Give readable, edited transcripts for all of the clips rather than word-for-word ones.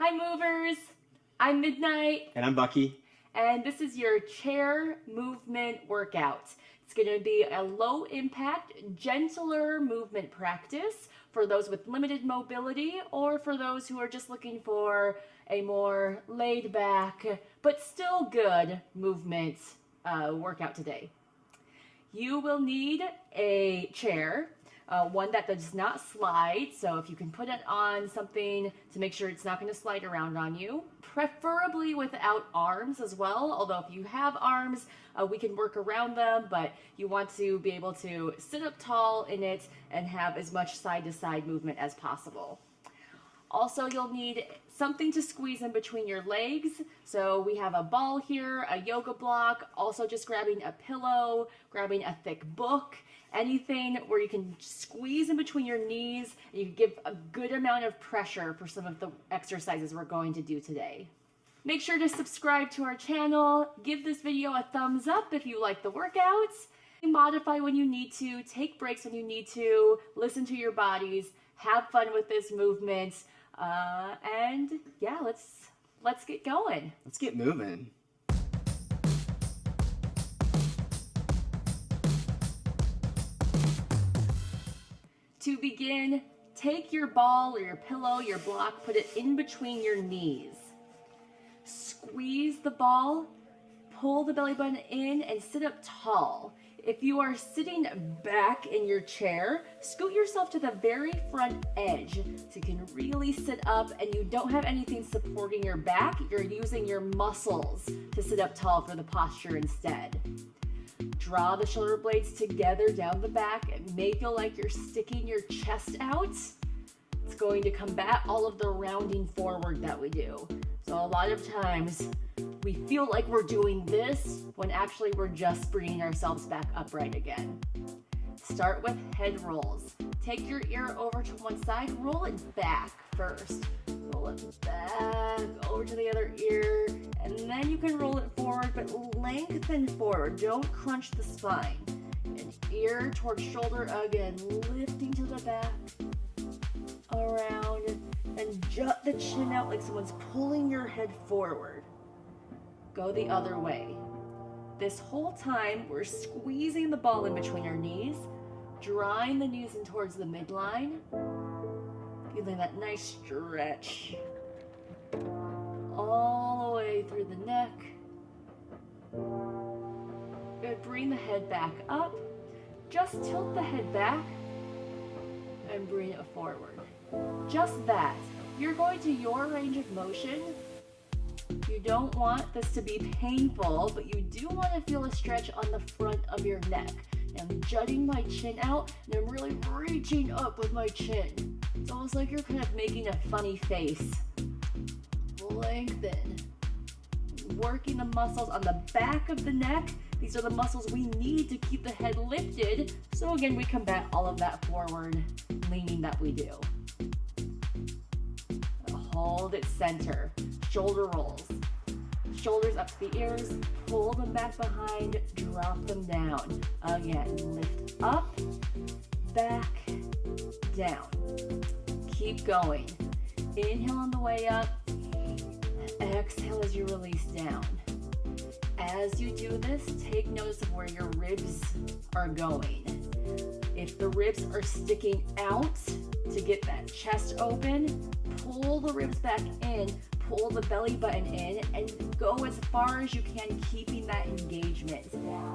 Hi movers, I'm Midnight And I'm Bucky. and this is your chair movement workout. It's going to be a low impact, gentler movement practice for those with limited mobility or for those who are just looking for a more laid back but still good movement workout today. You will need a chair, one that does not slide, so if you can put it on something to make sure it's not going to slide around on you, preferably without arms as well, although if you have arms, we can work around them, but you want to be able to sit up tall in it and have as much side-to-side movement as possible. Also, you'll need something to squeeze in between your legs. So we have a ball here, a yoga block, also just grabbing a pillow, grabbing a thick book, anything where you can squeeze in between your knees and you can give a good amount of pressure for some of the exercises we're going to do today. Make sure to subscribe to our channel, give this video a thumbs up if you like the workouts, modify when you need to, take breaks when you need to, listen to your bodies, have fun with this movement. And yeah, let's get going. Let's get moving. To begin, take your ball or your pillow, your block, put it in between your knees. Squeeze the ball, pull the belly button in, and sit up tall. If you are sitting back in your chair, scoot yourself to the very front edge so you can really sit up and you don't have anything supporting your back. You're using your muscles to sit up tall for the posture instead. Draw the shoulder blades together down the back. It may feel like you're sticking your chest out. It's going to combat all of the rounding forward that we do. So a lot of times we feel like we're doing this when actually we're just bringing ourselves back upright again. Start with head rolls. Take your ear over to one side, roll it back first. Roll it back over to the other ear, and then you can roll it forward, but lengthen forward. Don't crunch the spine. And ear towards shoulder again, lifting to the back, around, and jut the chin out like someone's pulling your head forward. Go the other way. This whole time, we're squeezing the ball in between our knees, drawing the knees in towards the midline, feeling that nice stretch all the way through the neck. Good, bring the head back up. Just tilt the head back and bring it forward. Just that. You're going to your range of motion. You don't want this to be painful, but you do want to feel a stretch on the front of your neck. I'm jutting my chin out, and I'm really reaching up with my chin. It's almost like you're kind of making a funny face. Lengthen. Working the muscles on the back of the neck. These are the muscles we need to keep the head lifted. So again, we combat all of that forward leaning that we do. Hold it center. Shoulder rolls. Shoulders up to the ears, pull them back behind, drop them down. Again, lift up, back, down. Keep going. Inhale on the way up, exhale as you release down. As you do this, take notice of where your ribs are going. If the ribs are sticking out to get that chest open, pull the ribs back in, pull the belly button in, and go as far as you can, keeping that engagement.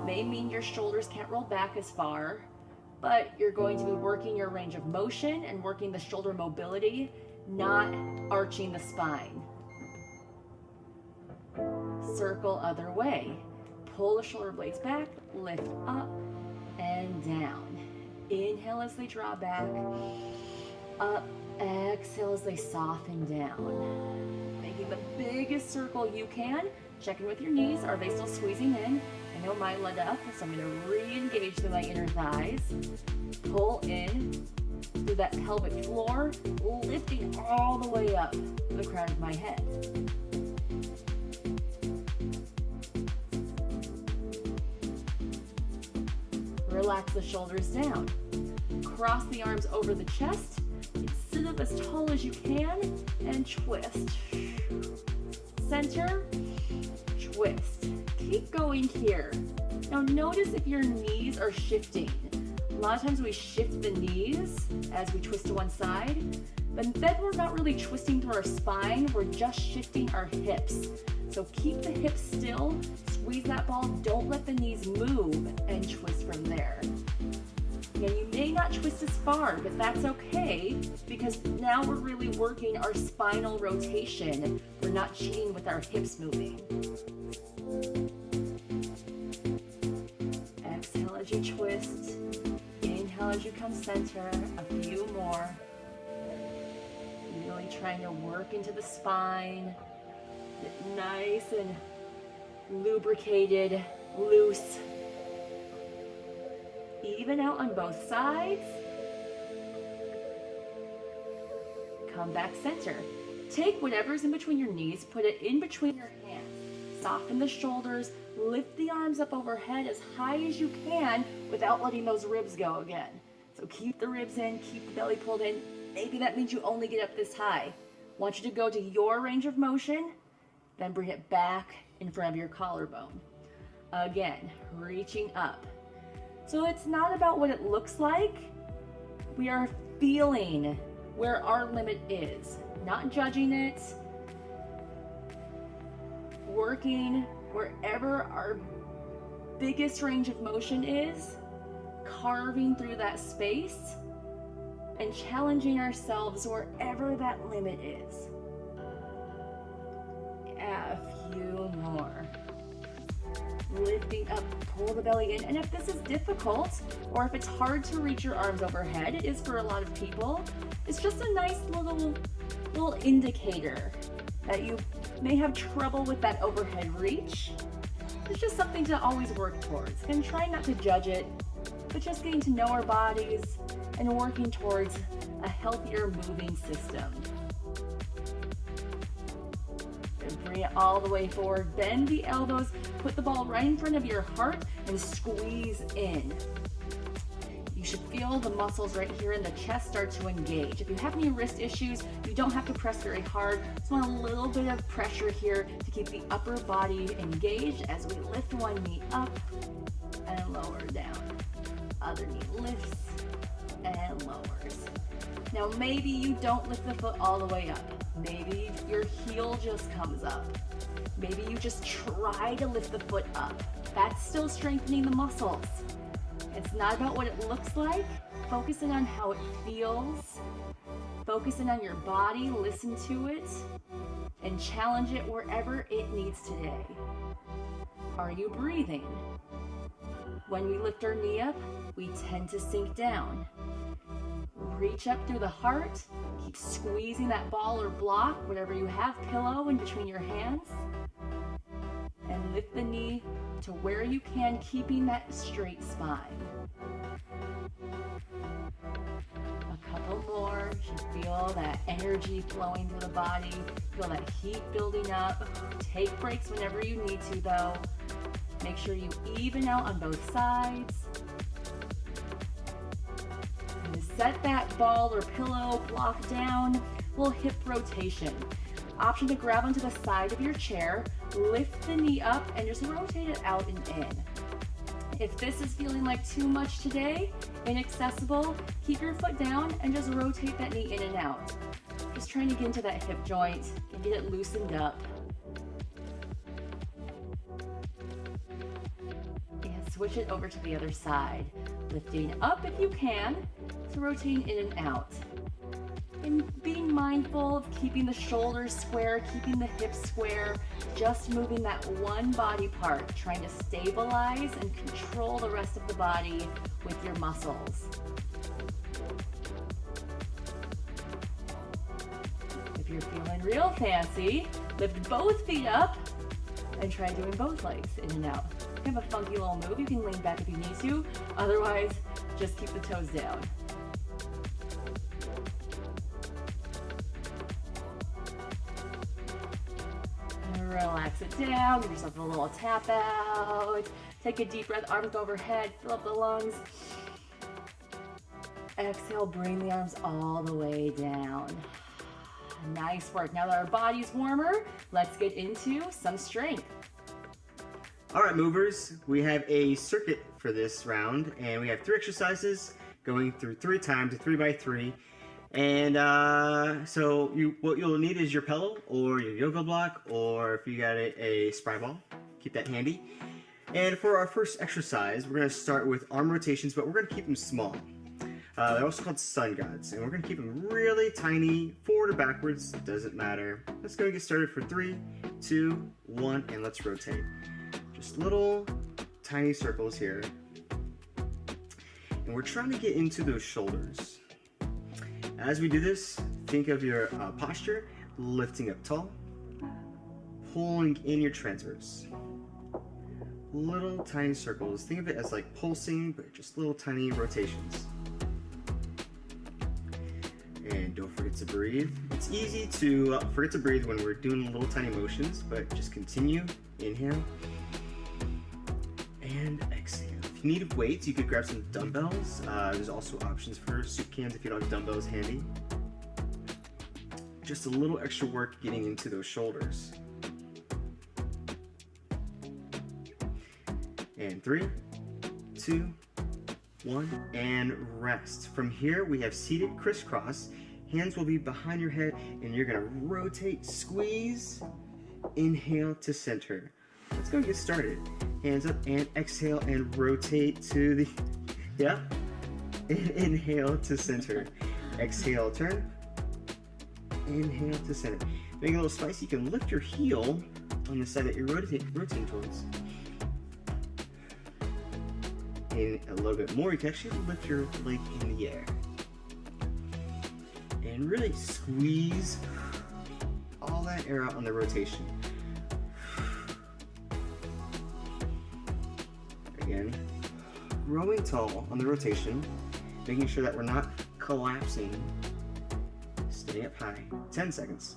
May mean your shoulders can't roll back as far, but you're going to be working your range of motion and working the shoulder mobility, not arching the spine. Circle other way. Pull the shoulder blades back, lift up and down. Inhale as they draw back, up, exhale as they soften down. Making the biggest circle you can. Check in with your knees. Are they still squeezing in? I know mine let up, so I'm going to re-engage through my inner thighs. Pull in through that pelvic floor, lifting all the way up to the crown of my head. Relax the shoulders down. Cross the arms over the chest. Sit up as tall as you can and twist. Center, twist. Keep going here. Now notice if your knees are shifting. A lot of times we shift the knees as we twist to one side, but then we're not really twisting through our spine, we're just shifting our hips. So keep the hips still, squeeze that ball, don't let the knees move, and twist from there. Now you may not twist as far, but that's okay, because now we're really working our spinal rotation. We're not cheating with our hips moving. Exhale as you twist. Inhale as you come center. A few more. Really trying to work into the spine. Get nice and lubricated, loose. Even out on both sides. Come back center. Take whatever's in between your knees, put it in between your hands. Soften the shoulders, lift the arms up overhead as high as you can without letting those ribs go again. So keep the ribs in, keep the belly pulled in. Maybe that means you only get up this high. Want you to go to your range of motion, then bring it back in front of your collarbone. Again, reaching up. So it's not about what it looks like. We are feeling where our limit is, not judging it, working wherever our biggest range of motion is, carving through that space, and challenging ourselves wherever that limit is. A few more. Lifting up, pull the belly in. And if this is difficult, or if it's hard to reach your arms overhead, it is for a lot of people, it's just a nice little indicator that you may have trouble with that overhead reach. It's just something to always work towards. And try not to judge it, but just getting to know our bodies and working towards a healthier moving system. And bring it all the way forward. Bend the elbows, put the ball right in front of your heart, and squeeze in. You should feel the muscles right here in the chest start to engage. If you have any wrist issues, you don't have to press very hard. Just want a little bit of pressure here to keep the upper body engaged as we lift one knee up and lower down. Other knee lifts and lowers. Now maybe you don't lift the foot all the way up. Maybe your heel just comes up. Maybe you just try to lift the foot up. That's still strengthening the muscles. It's not about what it looks like. Focusing on how it feels. Focusing on your body, listen to it, and challenge it wherever it needs today. Are you breathing? When we lift our knee up, we tend to sink down. Reach up through the heart. Keep squeezing that ball or block, whatever you have, pillow in between your hands. And lift the knee to where you can, keeping that straight spine. A couple more. You should feel that energy flowing through the body. Feel that heat building up. Take breaks whenever you need to, though. Make sure you even out on both sides. And to set that ball or pillow block down, little hip rotation. Option to grab onto the side of your chair, lift the knee up, and just rotate it out and in. If this is feeling like too much today, inaccessible, keep your foot down and just rotate that knee in and out. Just trying to get into that hip joint and get it loosened up. And switch it over to the other side. Lifting up if you can, so rotating in and out. And being mindful of keeping the shoulders square, keeping the hips square, just moving that one body part, trying to stabilize and control the rest of the body with your muscles. If you're feeling real fancy, lift both feet up and try doing both legs in and out. If you have a funky little move, you can lean back if you need to. Otherwise, just keep the toes down. Relax it down, give yourself a little tap out. Take a deep breath, arms overhead, fill up the lungs. Exhale, bring the arms all the way down. Nice work. Now that our body's warmer, let's get into some strength. All right, movers, we have a circuit for this round, and we have 3 exercises going through 3 times, a 3x3. And what you'll need is your pillow or your yoga block, or if you got a spry ball, keep that handy. And for our first exercise, we're going to start with arm rotations, but we're going to keep them small. They're also called sun gods, and we're going to keep them really tiny, forward or backwards, doesn't matter. Let's go and get started for 3, 2, 1, and let's rotate. Just little tiny circles here. And we're trying to get into those shoulders. As we do this, think of your posture, lifting up tall, pulling in your transverse. Little tiny circles. Think of it as like pulsing, but just little tiny rotations. And don't forget to breathe. It's easy to forget to breathe when we're doing little tiny motions, but just continue. Inhale and exhale. If you need weights, you could grab some dumbbells. There's also options for soup cans if you don't have dumbbells handy. Just a little extra work getting into those shoulders. And 3, 2, 1, and rest. From here, we have seated crisscross. Hands will be behind your head, and you're gonna rotate, squeeze, inhale to center. Let's go get started. Hands up and exhale and rotate to the, and inhale to center. Exhale, turn, inhale to center. Make it a little spicy, you can lift your heel on the side that you're rotating towards. And a little bit more, you can actually lift your leg in the air. And really squeeze all that air out on the rotation. Again, growing tall on the rotation, making sure that we're not collapsing. Stay up high. 10 seconds.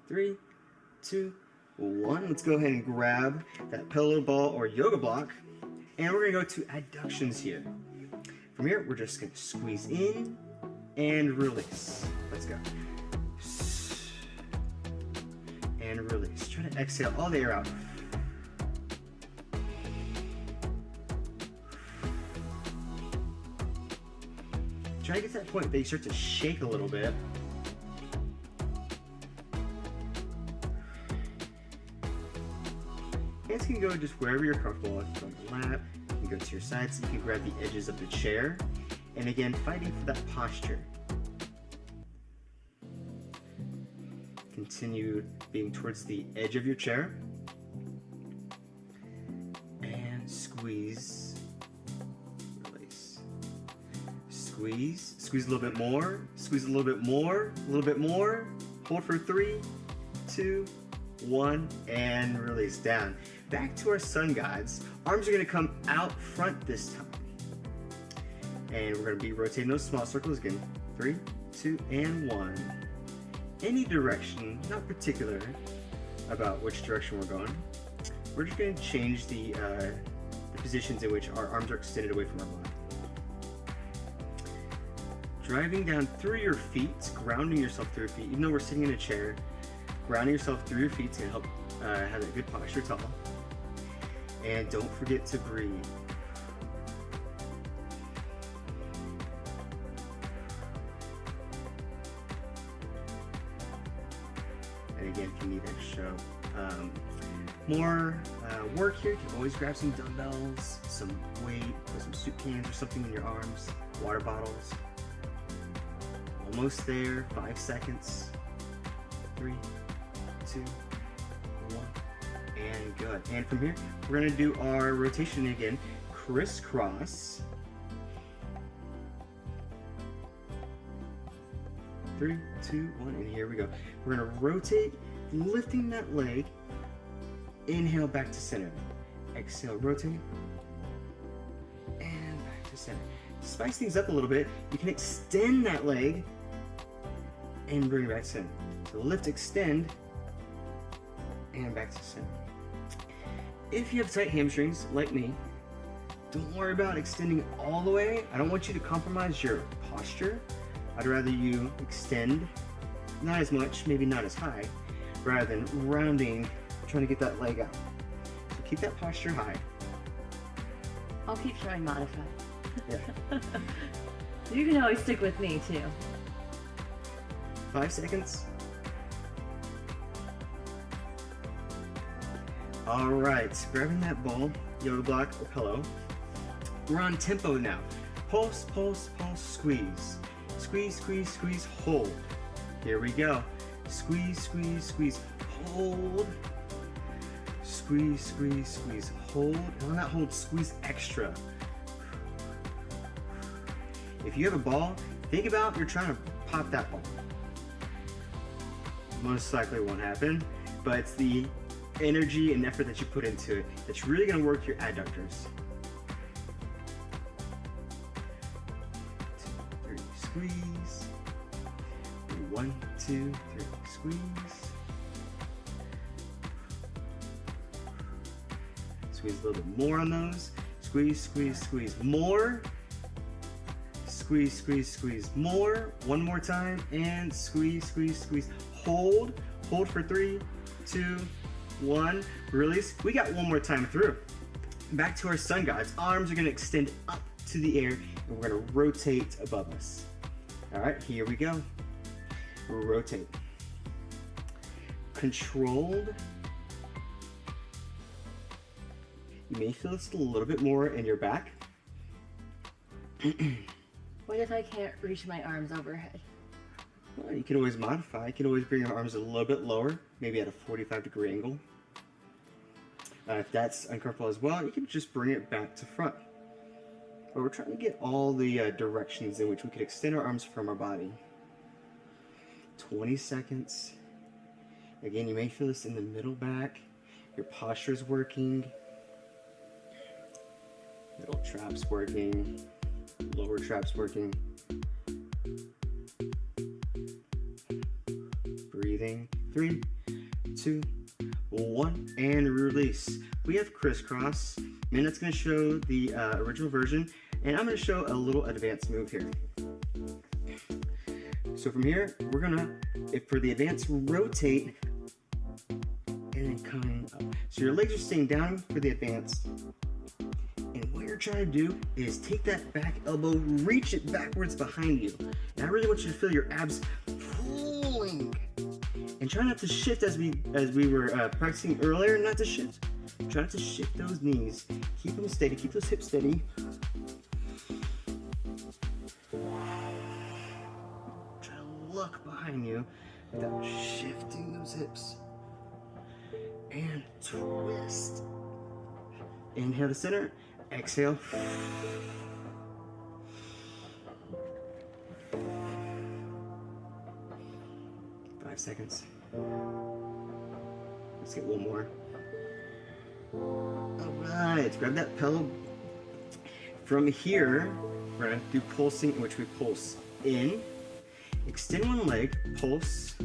3, 2, 1. Let's go ahead and grab that pillow ball or yoga block, and we're gonna go to adductions here. From here, we're just gonna squeeze in and release. Let's go. And release. Try to exhale all the air out. Try to get to that point that you start to shake a little bit. Hands can go just wherever you're comfortable. From the lap, you can go to your sides. You can grab the edges of the chair. And again, fighting for that posture. Continue being towards the edge of your chair. And squeeze. Release. Squeeze. Squeeze a little bit more. Squeeze a little bit more. A little bit more. Hold for 3, 2, 1, and release. Down. Back to our sun gods. Arms are going to come out front this time. And we're going to be rotating those small circles again. 3, 2, and 1. Any direction, not particular about which direction we're going. We're just going to change the positions in which our arms are extended away from our body. Driving down through your feet, grounding yourself through your feet. Even though we're sitting in a chair, grounding yourself through your feet is going to help have that good posture tall. And don't forget to breathe. And again, if you need extra more work here, you can always grab some dumbbells, some weight, or some soup cans or something in your arms, water bottles. Almost there, 5 seconds. 3, 2, 1, and good. And from here, we're gonna do our rotation again, crisscross. 3, 2, 1, and here we go. We're gonna rotate, lifting that leg. Inhale back to center. Exhale, rotate. And back to center. Spice things up a little bit. You can extend that leg and bring it back to center. So lift, extend, and back to center. if you have tight hamstrings like me, don't worry about extending all the way. I don't want you to compromise your posture. I'd rather you extend, not as much, maybe not as high, rather than rounding, trying to get that leg out. So keep that posture high. I'll keep trying modified. Yeah. You can always stick with me too. 5 seconds. All right, grabbing that ball, yoga block or pillow. We're on tempo now. Pulse, pulse, pulse, squeeze. Squeeze, squeeze, squeeze, hold. Here we go. Squeeze, squeeze, squeeze, hold. Squeeze, squeeze, squeeze, hold. And on that hold, squeeze extra. If you have a ball, think about you're trying to pop that ball. Most likely won't happen, but it's the energy and effort that you put into it that's really going to work your adductors. 2, 3, squeeze. 1, 2, 3, squeeze. Squeeze a little bit more on those. Squeeze, squeeze, squeeze more. Squeeze, squeeze, squeeze more. One more time, and squeeze, squeeze, squeeze. Hold, hold for 3, 2, 1. Release. We got one more time through. Back to our sun gods. Arms are going to extend up to the air, and we're going to rotate above us. All right, here we go. Rotate. Controlled. You may feel this a little bit more in your back. What if I can't reach my arms overhead? Well, you can always modify. You can always bring your arms a little bit lower, maybe at a 45-degree angle. If that's uncomfortable as well, you can just bring it back to front. But we're trying to get all the directions in which we could extend our arms from our body. 20 seconds. Again, you may feel this in the middle back. Your posture's working. Middle trap's working. Lower trap's working. Breathing. 3, 2, 1, and release. We have crisscross. Minette's going to show the original version, and I'm going to show a little advanced move here. So from here, we're going to, for the advanced, rotate, and then coming up. So your legs are staying down for the advanced, and what you're trying to do is take that back elbow, reach it backwards behind you. And I really want you to feel your abs pulling. And try not to shift as we were practicing earlier, not to shift. Try not to shift those knees. Keep them steady, keep those hips steady. Try to look behind you without shifting those hips. And twist. Inhale to center, exhale. 5 seconds. Let's get one more. Alright, grab that pillow. From here, we're going to do pulsing, in which we pulse in, extend one leg, pulse,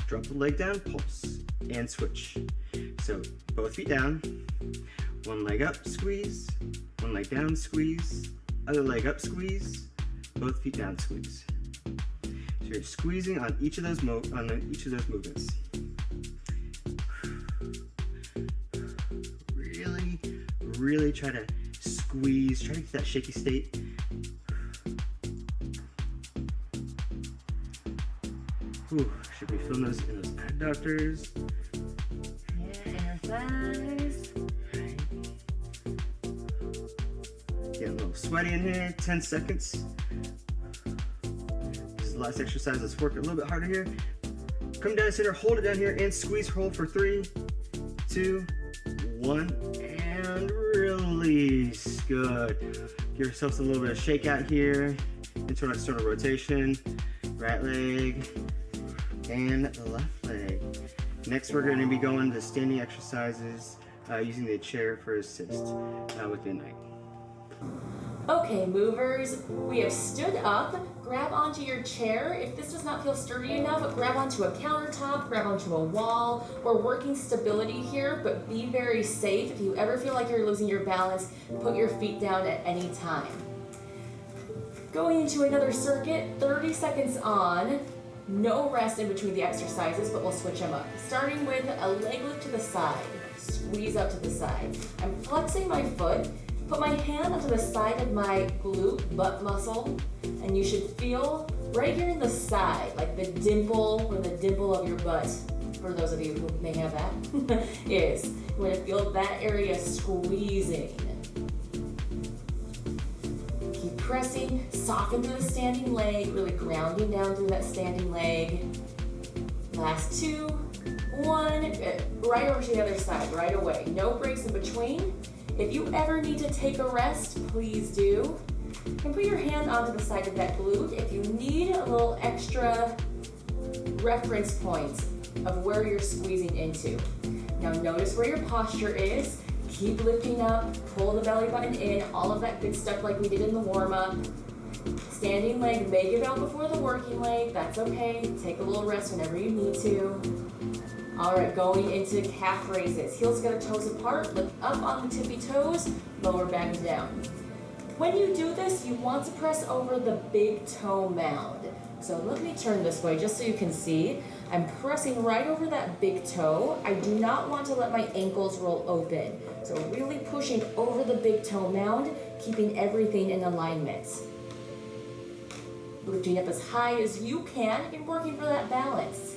drop the leg down, pulse, and switch. So both feet down, one leg up, squeeze, one leg down, squeeze, other leg up, squeeze, both feet down, squeeze. So you're squeezing on each of those movements. Really try to squeeze, try to get that shaky state. Whew, should be feeling those in those adductors. Yeah, inner thighs. Right. Getting a little sweaty in here, 10 seconds. This is the last exercise, let's work a little bit harder here. Come down to center, hold it down here, and squeeze, hold for 3, 2, 1, and release. Good. Give yourselves a little bit of shake out here. Internal external rotation. Right leg and left leg. Next, we're going to be going to standing exercises using the chair for assist with Midnight. Okay, movers, we have stood up. Grab onto your chair. If this does not feel sturdy enough, grab onto a countertop, grab onto a wall. We're working stability here, but be very safe. If you ever feel like you're losing your balance, put your feet down at any time. Going into another circuit, 30 seconds on. No rest in between the exercises, but we'll switch them up. Starting with a leg lift to the side. Squeeze up to the side. I'm flexing my foot. Put my hand onto the side of my glute butt muscle, and you should feel right here in the side, like the dimple or the dimple of your butt, for those of you who may have that, is. You want to feel that area squeezing. Keep pressing, soften through the standing leg, really grounding down through that standing leg. Last 2, 1, right over to the other side, right away. No breaks in between. If you ever need to take a rest, please do. And put your hand onto the side of that glute. If you need a little extra reference point of where you're squeezing into. Now notice where your posture is. Keep lifting up, pull the belly button in, all of that good stuff like we did in the warm-up. Standing leg may give out before the working leg. That's okay. Take a little rest whenever you need to. All right, going into calf raises. Heels together, toes apart, lift up on the tippy toes, lower back down. When you do this, you want to press over the big toe mound. So let me turn this way just so you can see. I'm pressing right over that big toe. I do not want to let my ankles roll open. So really pushing over the big toe mound, keeping everything in alignment. Lifting up as high as you can and working for that balance.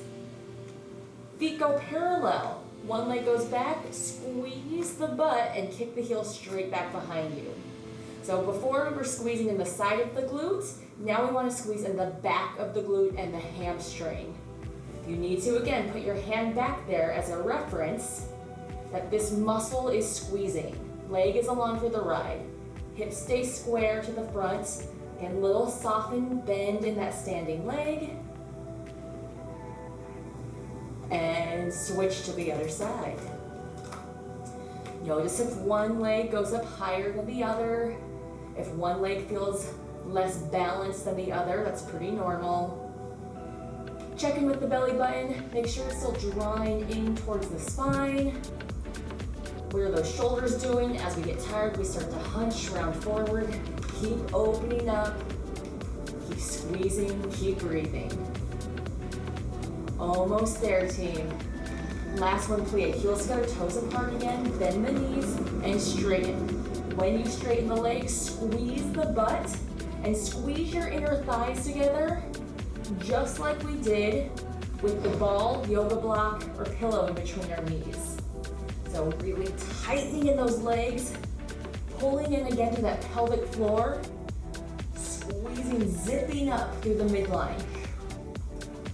Feet go parallel. One leg goes back, squeeze the butt, and kick the heel straight back behind you. So before we were squeezing in the side of the glute, now we want to squeeze in the back of the glute and the hamstring. If you need to, again, put your hand back there as a reference that this muscle is squeezing. Leg is along for the ride. Hips stay square to the front. Again, little soften bend in that standing leg. And switch to the other side. Notice if one leg goes up higher than the other. If one leg feels less balanced than the other, that's pretty normal. Check in with the belly button. Make sure it's still drawing in towards the spine. What are those shoulders doing? As we get tired, we start to hunch, round forward. Keep opening up. Keep squeezing, keep breathing. Almost there, team. Last one, plie. Heels together, toes apart again. Bend the knees and straighten. When you straighten the legs, squeeze the butt and squeeze your inner thighs together, just like we did with the ball, yoga block, or pillow in between our knees. So really tightening in those legs, pulling in again to that pelvic floor, squeezing, zipping up through the midline.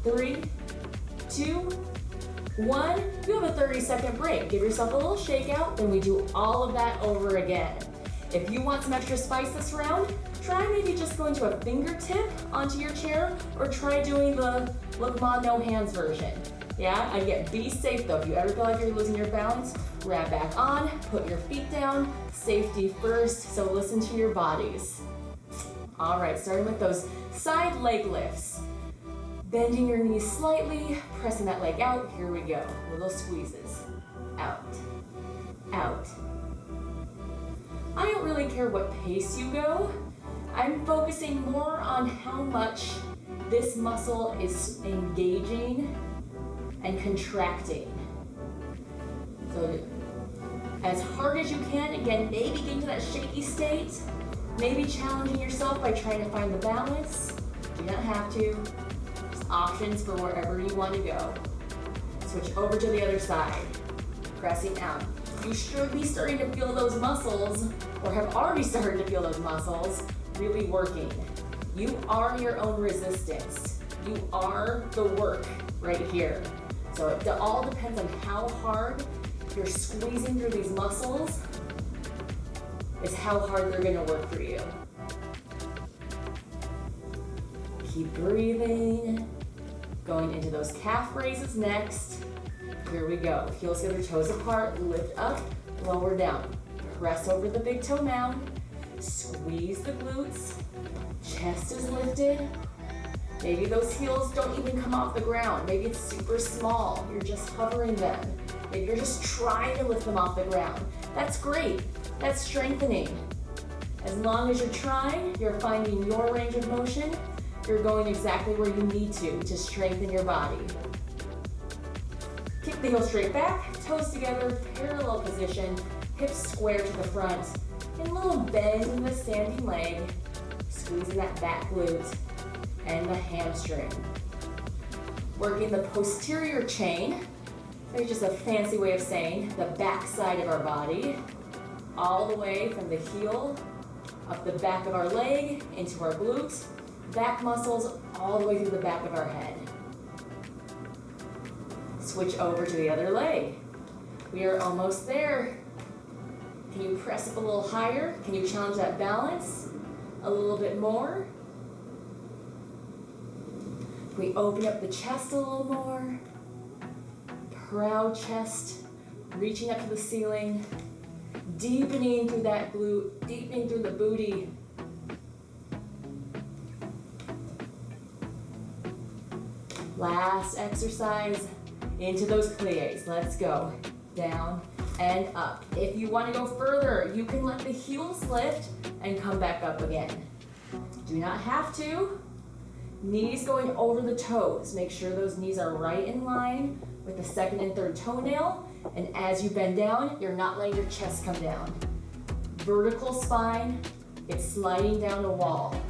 3, 2, 1. You have a 30-second break. Give yourself a little shakeout, then we do all of that over again. If you want some extra spice this round, try maybe just going to a fingertip onto your chair, or try doing the look ma no hands version. Yeah, again, be safe though. If you ever feel like you're losing your balance, grab back on, put your feet down, safety first, so listen to your bodies. All right, starting with those side leg lifts. Bending your knees slightly, pressing that leg out. Here we go. Little squeezes. Out. Out. I don't really care what pace you go. I'm focusing more on how much this muscle is engaging and contracting. So as hard as you can, again, maybe getting to that shaky state, maybe challenging yourself by trying to find the balance. You don't have to. Options for wherever you want to go. Switch over to the other side, pressing out. You should be starting to feel those muscles, or have already started to feel those muscles, really working. You are your own resistance. You are the work right here. So it all depends on how hard you're squeezing through these muscles, is how hard they're gonna work for you. Keep breathing. Going into those calf raises next. Here we go. Heels together, toes apart, lift up, lower down. Press over the big toe mound. Squeeze the glutes, chest is lifted. Maybe those heels don't even come off the ground. Maybe it's super small, you're just hovering them. Maybe you're just trying to lift them off the ground. That's great, that's strengthening. As long as you're trying, you're finding your range of motion, you're going exactly where you need to strengthen your body. Kick the heel straight back, toes together, parallel position, hips square to the front, and a little bend in the standing leg, squeezing that back glute and the hamstring. Working the posterior chain, it's just a fancy way of saying the back side of our body, all the way from the heel, up the back of our leg, into our glute, back muscles all the way through the back of our head. Switch over to the other leg. We are almost there. Can you press up a little higher? Can you challenge that balance a little bit more? We open up the chest a little more. Proud chest, reaching up to the ceiling, deepening through that glute, deepening through the booty. Last exercise, into those plies. Let's go. Down and up. If you want to go further, you can let the heels lift and come back up again. Do not have to. Knees going over the toes. Make sure those knees are right in line with the second and third toenail. And as you bend down, you're not letting your chest come down. Vertical spine, it's sliding down a wall.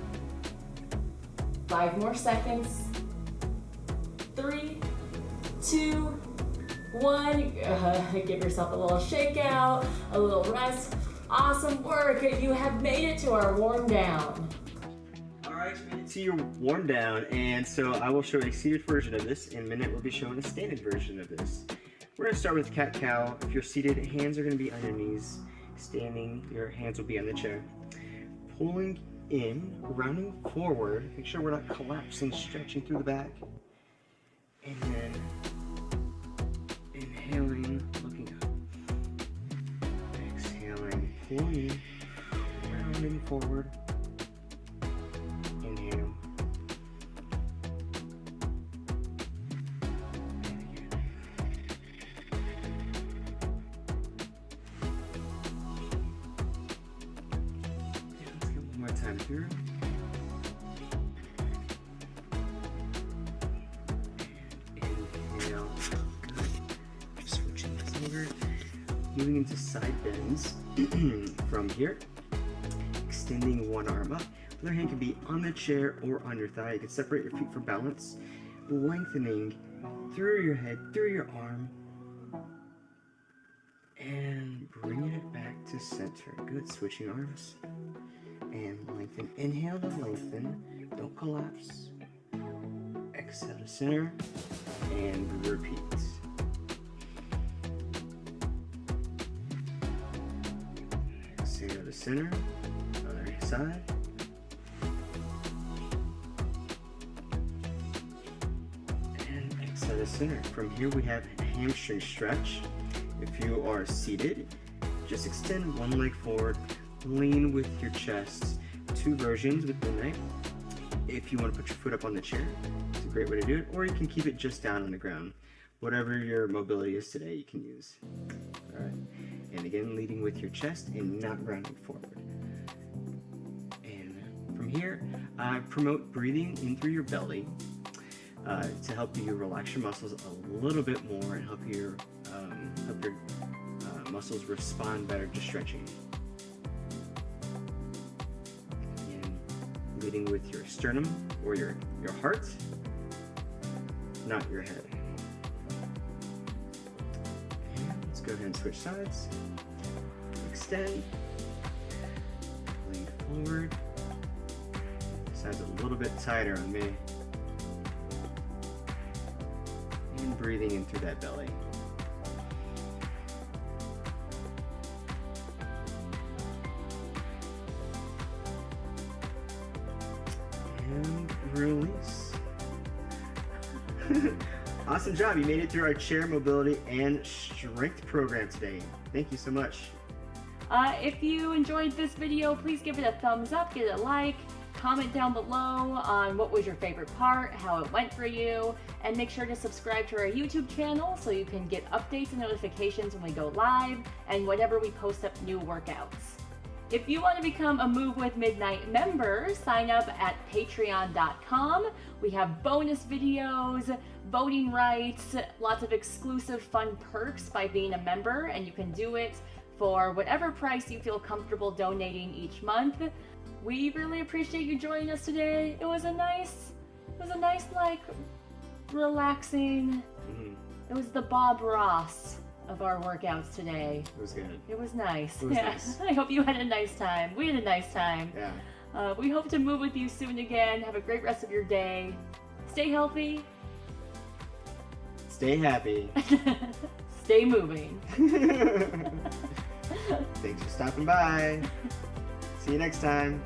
5 more seconds. 3, 2, 1. Give yourself a little shake out, a little rest. Awesome work. You have made it to our warm down. Alright, you made it to your warm down, and so I will show a seated version of this. In a minute, we'll be showing a standing version of this. We're going to start with cat-cow. If you're seated, hands are going to be on your knees. Standing, your hands will be on the chair. Pulling in, rounding forward. Make sure we're not collapsing, stretching through the back. And then inhaling, looking up. Exhaling, pulling in, rounding forward. Inhale. And again. Yeah, let's go one more time through. Moving into side bends from here, extending one arm up. The other hand can be on the chair or on your thigh. You can separate your feet for balance, lengthening through your head, through your arm, and bringing it back to center. Good, switching arms, and lengthen. Inhale to lengthen, don't collapse. Exhale to center, and repeat. Exhale to center, other side. And exhale to center. From here we have a hamstring stretch. If you are seated, just extend one leg forward, lean with your chest. 2 versions with the knife. If you want to put your foot up on the chair, it's a great way to do it, or you can keep it just down on the ground. Whatever your mobility is today, you can use. All right. And again, leading with your chest and not rounding forward. And from here, promote breathing in through your belly to help you relax your muscles a little bit more and help your muscles respond better to stretching. And leading with your sternum or your heart, not your head. Let's go ahead and switch sides. Extend. Lean forward. This side's a little bit tighter on me. And breathing in through that belly. And release. Awesome job. You made it through our chair mobility and strength program today. Thank you so much. If you enjoyed this video, please give it a thumbs up, give it a like, comment down below on what was your favorite part, how it went for you, and make sure to subscribe to our YouTube channel so you can get updates and notifications when we go live and whenever we post up new workouts. If you want to become a Move with Midnight member, sign up at patreon.com. We have bonus videos, voting rights, lots of exclusive fun perks by being a member, and you can do it for whatever price you feel comfortable donating each month. We really appreciate you joining us today. It was a nice like relaxing. It was the Bob Ross of our workouts today. It was good. It was nice. It was nice. I hope you had a nice time. We had a nice time. Yeah. We hope to move with you soon again. Have a great rest of your day. Stay healthy. Stay happy. Stay moving. Thanks for stopping by. See you next time.